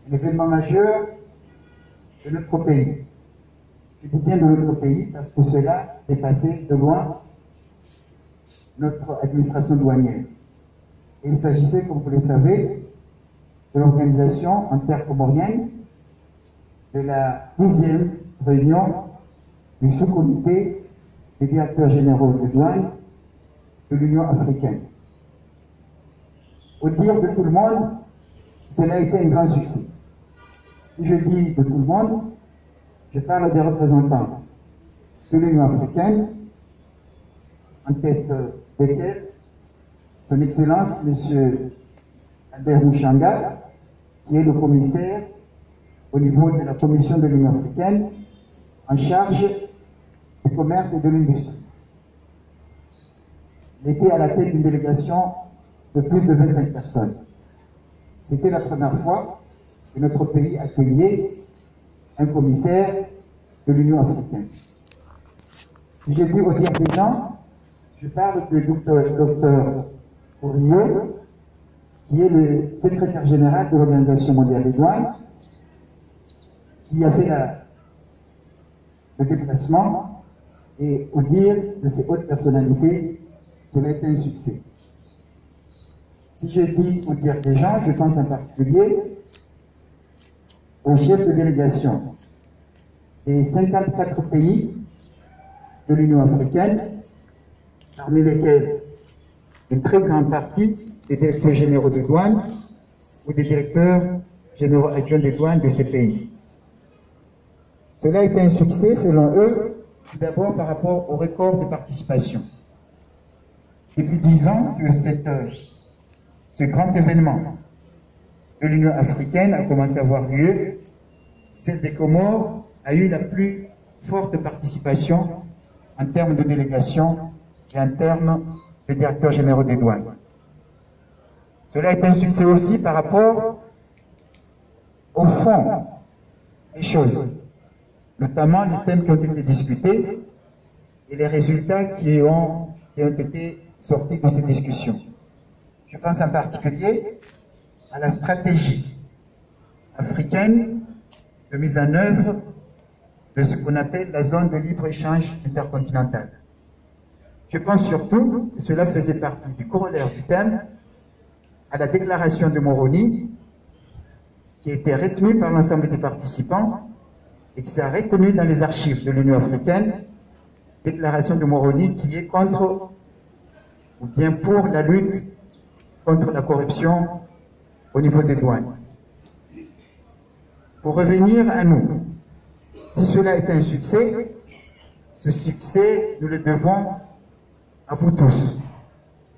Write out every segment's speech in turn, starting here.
un événement majeur de notre pays. Je dis bien de notre pays parce que cela dépassait de loin notre administration douanière. Et il s'agissait, comme vous le savez, de l'organisation intercomorienne de la 10e réunion du sous-comité des directeurs généraux de douane de l'Union africaine. Au dire de tout le monde, cela a été un grand succès. Si je dis de tout le monde, je parle des représentants de l'Union africaine, en tête desquels Son Excellence, M. Albert Mouchanga, qui est le commissaire au niveau de la Commission de l'Union africaine en charge du commerce et de l'industrie. Il était à la tête d'une délégation de plus de 25 personnes. C'était la première fois que notre pays accueillait un commissaire de l'Union africaine. Si j'ai vu au dire des gens, je parle du docteur Orio, qui est le secrétaire général de l'Organisation mondiale des douanes, qui a fait le déplacement, et au dire de ces hautes personnalités, cela a été un succès. Si je dis au dire des gens, je pense en particulier aux chefs de délégation des 54 pays de l'Union africaine, parmi lesquels une très grande partie des directeurs généraux de douane ou des directeurs généraux adjoints des douanes de ces pays. Cela a été un succès, selon eux, tout d'abord par rapport au record de participation. Depuis 10 ans que ce grand événement de l'Union africaine a commencé à avoir lieu, celle des Comores a eu la plus forte participation en termes de délégation et en termes de directeurs généraux des douanes. Cela a été un succès aussi par rapport au fond des choses, notamment les thèmes qui ont été discutés et les résultats qui ont été sortis de ces discussions. Je pense en particulier à la stratégie africaine de mise en œuvre de ce qu'on appelle la zone de libre-échange intercontinentale. Je pense surtout, et cela faisait partie du corollaire du thème, à la déclaration de Moroni, qui a été retenue par l'ensemble des participants et qui s'est retenue dans les archives de l'Union africaine, déclaration de Moroni qui est contre, ou bien pour la lutte contre la corruption au niveau des douanes. Pour revenir à nous, si cela a été un succès, ce succès, nous le devons à vous tous.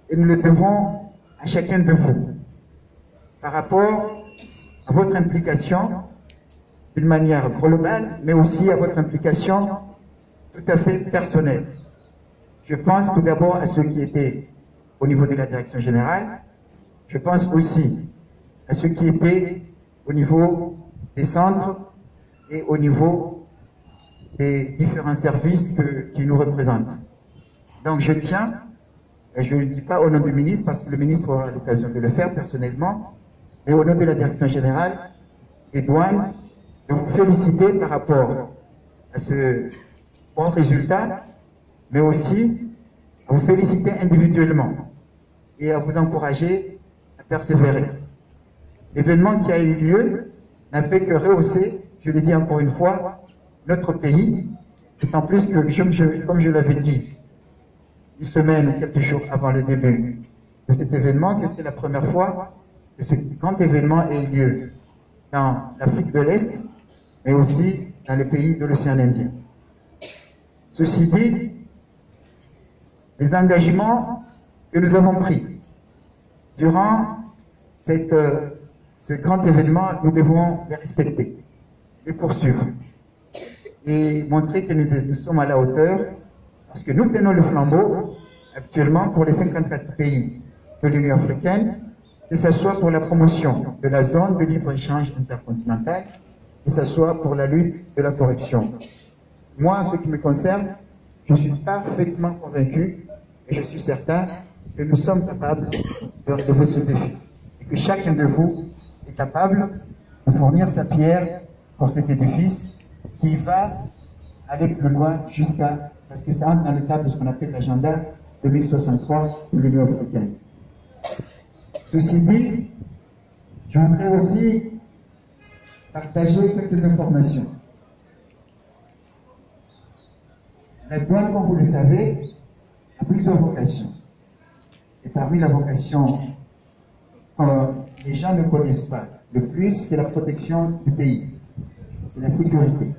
Et nous le devons à chacun de vous. Par rapport à votre implication d'une manière globale, mais aussi à votre implication tout à fait personnelle. Je pense tout d'abord à ceux qui étaient au niveau de la direction générale. Je pense aussi à ceux qui étaient au niveau des centres et au niveau des différents services qui nous représentent. Donc je tiens, et je ne le dis pas au nom du ministre, parce que le ministre aura l'occasion de le faire personnellement, mais au nom de la direction générale des douanes, de vous féliciter par rapport à ce bon résultat, mais aussi à vous féliciter individuellement et à vous encourager à persévérer. L'événement qui a eu lieu n'a fait que rehausser, je le dis encore une fois, notre pays, d'autant plus que, comme je l'avais dit, une semaine ou quelques jours avant le début de cet événement, que c'était la première fois que ce grand événement ait lieu dans l'Afrique de l'Est, mais aussi dans les pays de l'océan Indien. Ceci dit, les engagements que nous avons pris durant ce grand événement, nous devons les respecter, les poursuivre et montrer que nous sommes à la hauteur, parce que nous tenons le flambeau actuellement pour les 54 pays de l'Union africaine, que ce soit pour la promotion de la zone de libre-échange intercontinentale, que ce soit pour la lutte de la corruption. Moi, en ce qui me concerne, je suis parfaitement convaincu et je suis certain que nous sommes capables de relever ce défi et que chacun de vous est capable de fournir sa pierre pour cet édifice qui va aller plus loin jusqu'à, parce que ça entre dans le cadre de ce qu'on appelle l'agenda 2063 de l'Union africaine. Ceci dit, je voudrais aussi partager quelques informations. La douane, comme vous le savez, a plusieurs vocations. Et parmi la vocation que les gens ne connaissent pas le plus, c'est la protection du pays, c'est la sécurité.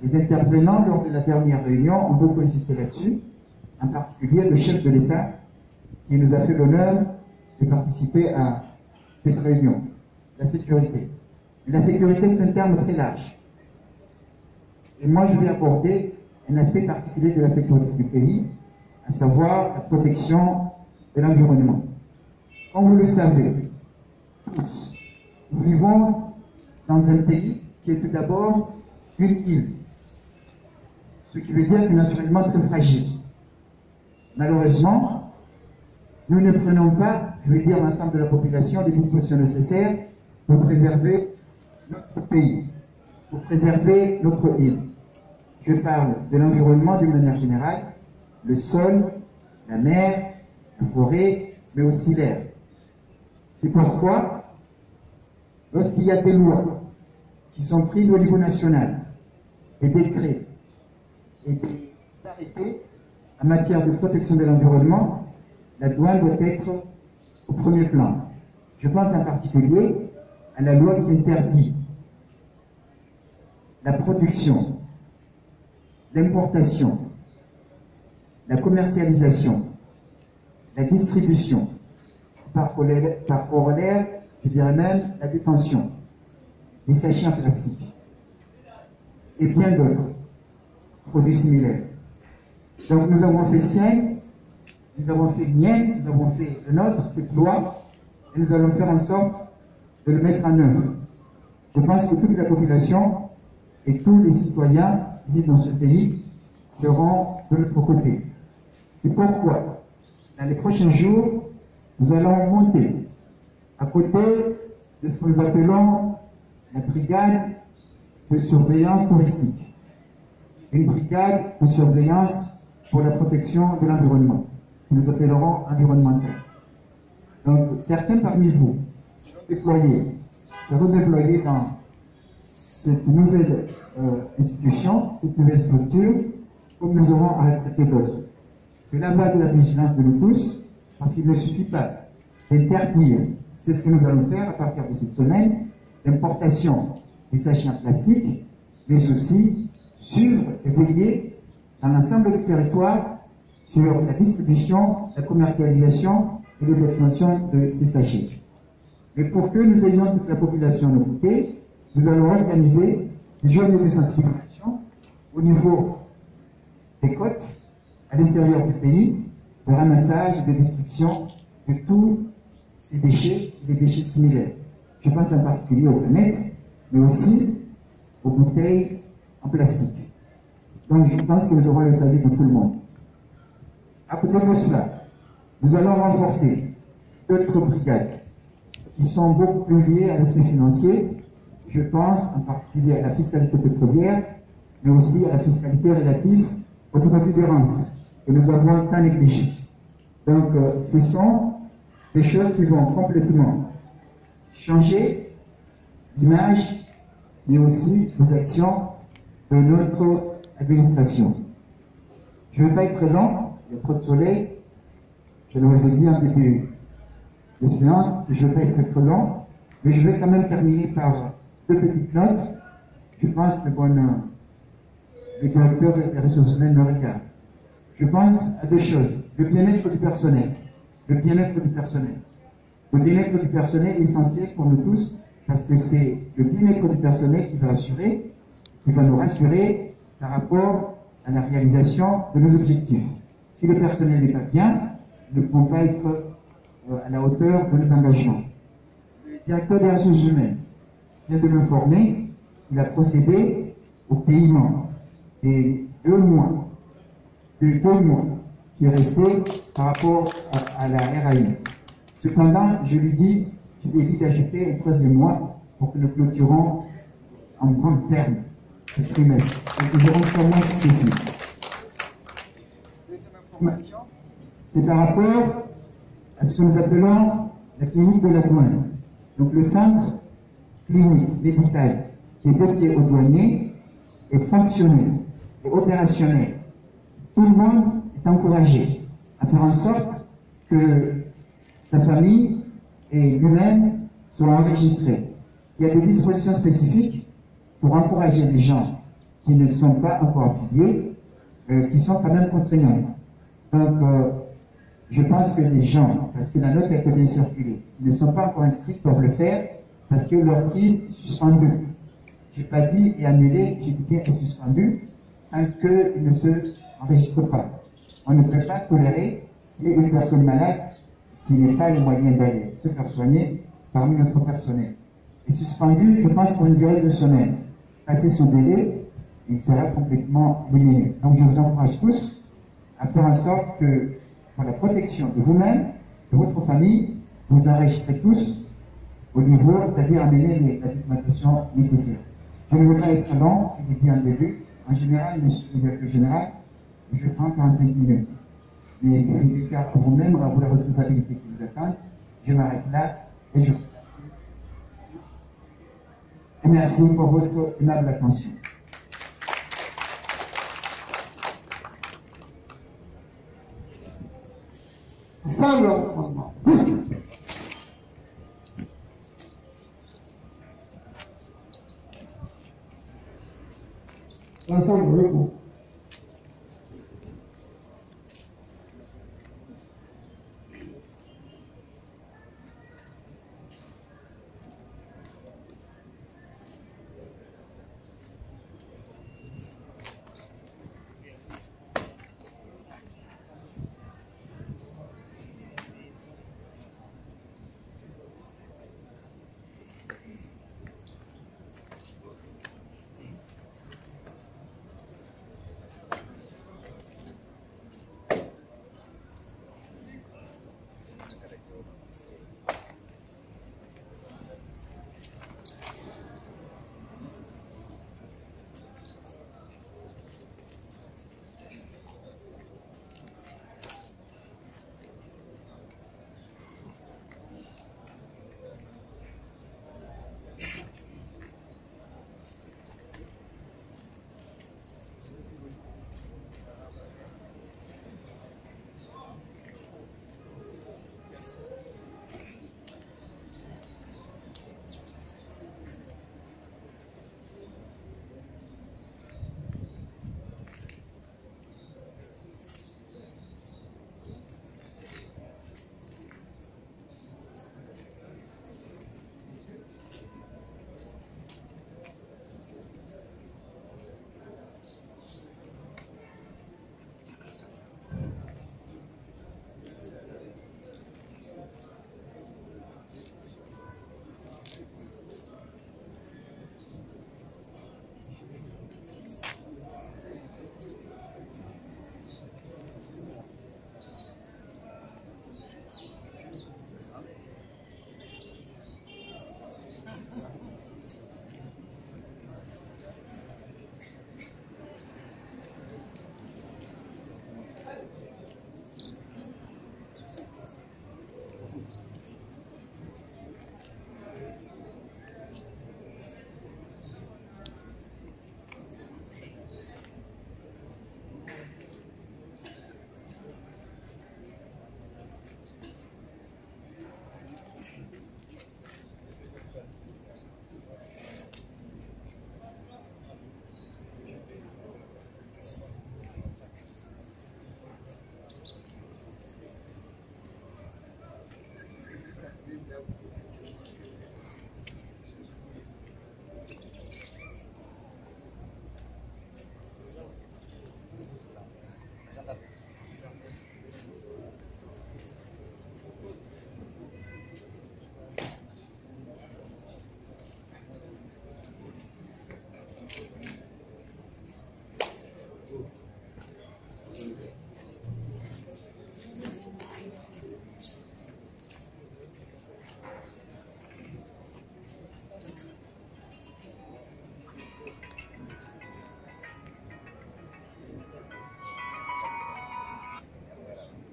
Les intervenants lors de la dernière réunion ont beaucoup insisté là-dessus, en particulier le chef de l'État qui nous a fait l'honneur de participer à cette réunion. La sécurité. La sécurité, c'est un terme très large. Et moi, je vais aborder un aspect particulier de la sécurité du pays, à savoir la protection de l'environnement. Comme vous le savez, tous, nous vivons dans un pays qui est tout d'abord une île, ce qui veut dire que naturellement très fragile. Malheureusement, nous ne prenons pas, je veux dire l'ensemble de la population, des dispositions nécessaires pour préserver notre pays, pour préserver notre île. Je parle de l'environnement d'une manière générale, le sol, la mer, la forêt, mais aussi l'air. C'est pourquoi, lorsqu'il y a des lois qui sont prises au niveau national, des décrets et des arrêtés en matière de protection de l'environnement, la douane doit être au premier plan. Je pense en particulier à la loi qui interdit la production, l'importation, la commercialisation, la distribution, par corollaire, je dirais même la détention des sachets en plastique et bien d'autres produits similaires. Donc nous avons fait sien, nous avons fait mien, nous avons fait le nôtre, cette loi, et nous allons faire en sorte de le mettre en œuvre. Je pense que toute la population et tous les citoyens qui vivent dans ce pays seront de notre côté. C'est pourquoi, dans les prochains jours, nous allons monter à côté de ce que nous appelons la brigade de surveillance touristique, une brigade de surveillance pour la protection de l'environnement, que nous appellerons environnemental. Donc, certains parmi vous seront déployés dans cette nouvelle institution, cette nouvelle structure, comme nous aurons à recruter d'autres. Cela va de la vigilance de nous tous, parce qu'il ne suffit pas d'interdire, c'est ce que nous allons faire à partir de cette semaine, l'importation des sachets en plastique, mais aussi suivre et veiller dans l'ensemble du territoire sur la distribution, la commercialisation et la détention de ces sachets. Mais pour que nous ayons toute la population à nos côtés, nous allons organiser des journées de sensibilisation au niveau des côtes, à l'intérieur du pays, de ramassage et de destruction de tous ces déchets et des déchets similaires. Je pense en particulier aux canettes, mais aussi aux bouteilles en plastique. Donc je pense que nous aurons le salut de tout le monde. À côté de cela, nous allons renforcer d'autres brigades qui sont beaucoup plus liées à l'aspect financier. Je pense en particulier à la fiscalité pétrolière, mais aussi à la fiscalité relative au produit de rente que nous avons tant négligé. Donc, ce sont des choses qui vont complètement changer l'image, mais aussi les actions de notre administration. Je ne vais pas être long, il y a trop de soleil. Je l'aurais dit en début de séance, je ne vais pas être trop long, mais je vais quand même terminer par deux petites notes. Je pense que le directeur des ressources humaines me regarde. Je pense à deux choses. Le bien-être du personnel. Le bien-être du personnel. Le bien-être du personnel est essentiel pour nous tous parce que c'est le bien-être du personnel qui va nous rassurer par rapport à la réalisation de nos objectifs. Si le personnel n'est pas bien, nous ne pouvons pas être à la hauteur de nos engagements. Le directeur des ressources humaines vient de m'informer qu'il a procédé au paiement des 2 mois qui est resté par rapport à la RAI. Cependant, je lui ai dit d'ajouter un 3e mois pour que nous clôturons en bon terme ce trimestre. Et que nous aurons 3 mois successifs. Deuxième information, c'est par rapport à ce que nous appelons la clinique de la douane. Donc le centre clinique médical qui est dédié aux douaniers est fonctionnel et opérationnel. Tout le monde est encouragé à faire en sorte que sa famille et lui-même soient enregistrés. Il y a des dispositions spécifiques pour encourager les gens qui ne sont pas encore affiliés, qui sont quand même contraignantes. Donc, je pense que les gens, parce que la note a été bien circulée, qui ne sont pas encore inscrits doivent le faire parce que leur prime est suspendue. Je n'ai pas dit et annulé, j'ai dit bien est suspendu tant qu'ils ne se enregistrent pas. On ne peut pas tolérer qu'il y ait une personne malade qui n'ait pas les moyens d'aller se faire soigner parmi notre personnel. Et suspendu, je pense, pour une durée de semaine. Passé ce délai, il sera complètement éliminé. Donc je vous encourage tous à faire en sorte que, pour la protection de vous-même, de votre famille, vous enregistrez tous au niveau, c'est-à-dire amener la documentation nécessaire. Je ne veux pas être long, je l'ai dit en début. En général, monsieur le directeur général, je prends 45 minutes. Mais car vous-même, à vous la responsabilité qui vous attend, je m'arrête là et je vous remercie tous. Et merci pour votre aimable attention. Sans le reprendre. L'ensemble repos.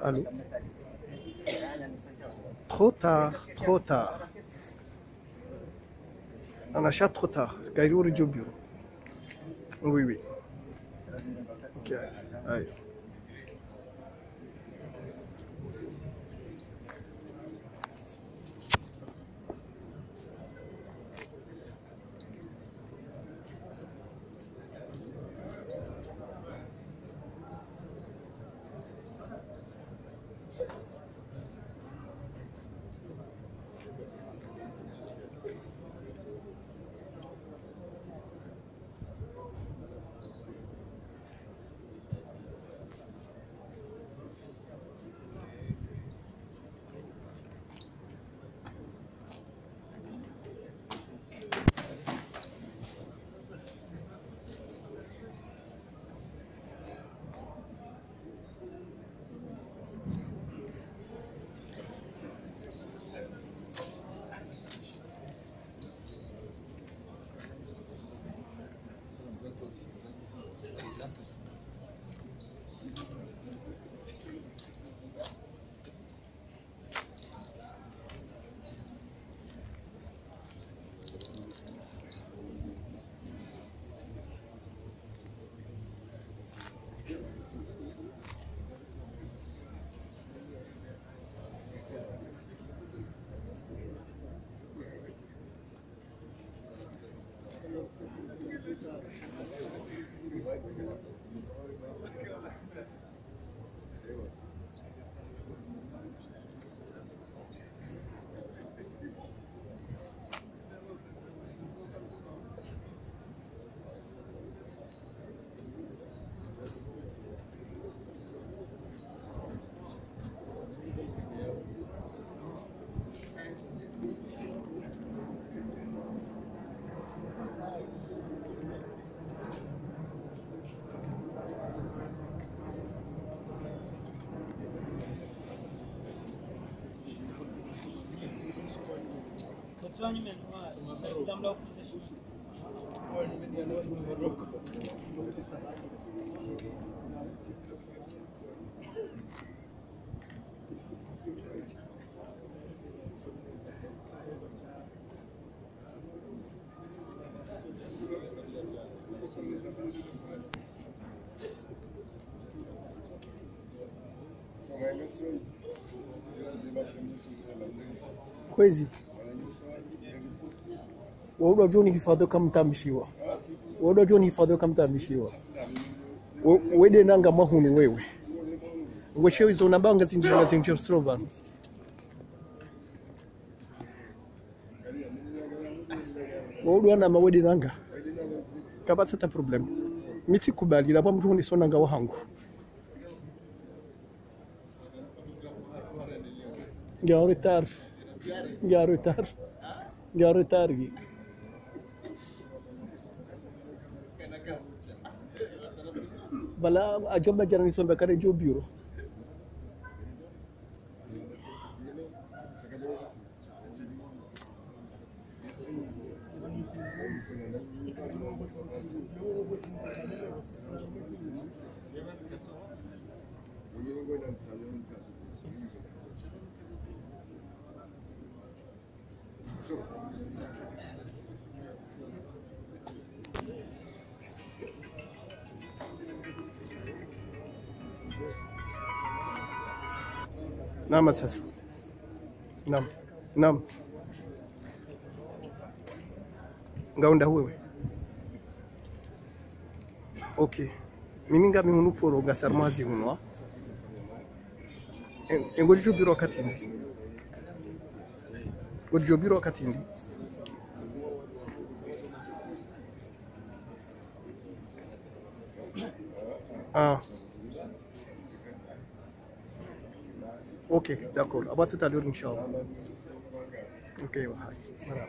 Allô? Trop tard, trop tard. On achète trop tard. Gaïrou au bureau. Oui, oui. Ok. Allez. Kwezi waudo joni hifadho kamtamishiwa waudo joni hifadho kamtamishiwa wede nanga mahuni wewe ngoshewe izo nabanga zinjira strova waudo ana mawede nanga kapata ta problem miti kubali laba mtu ni sonanga wahangu Gauretar bala ajoba jarani sombe kare jo bureau Naam sasa. Naam. Ngaunda wewe. Okay. Mimi ngami munuporo gasarmazi hunwa. Engoli jobiro katindi. Ngoli jobiro katindi. Ah. Ok, d'accord. À tout à l'heure, Inch'Allah. Ok, voilà.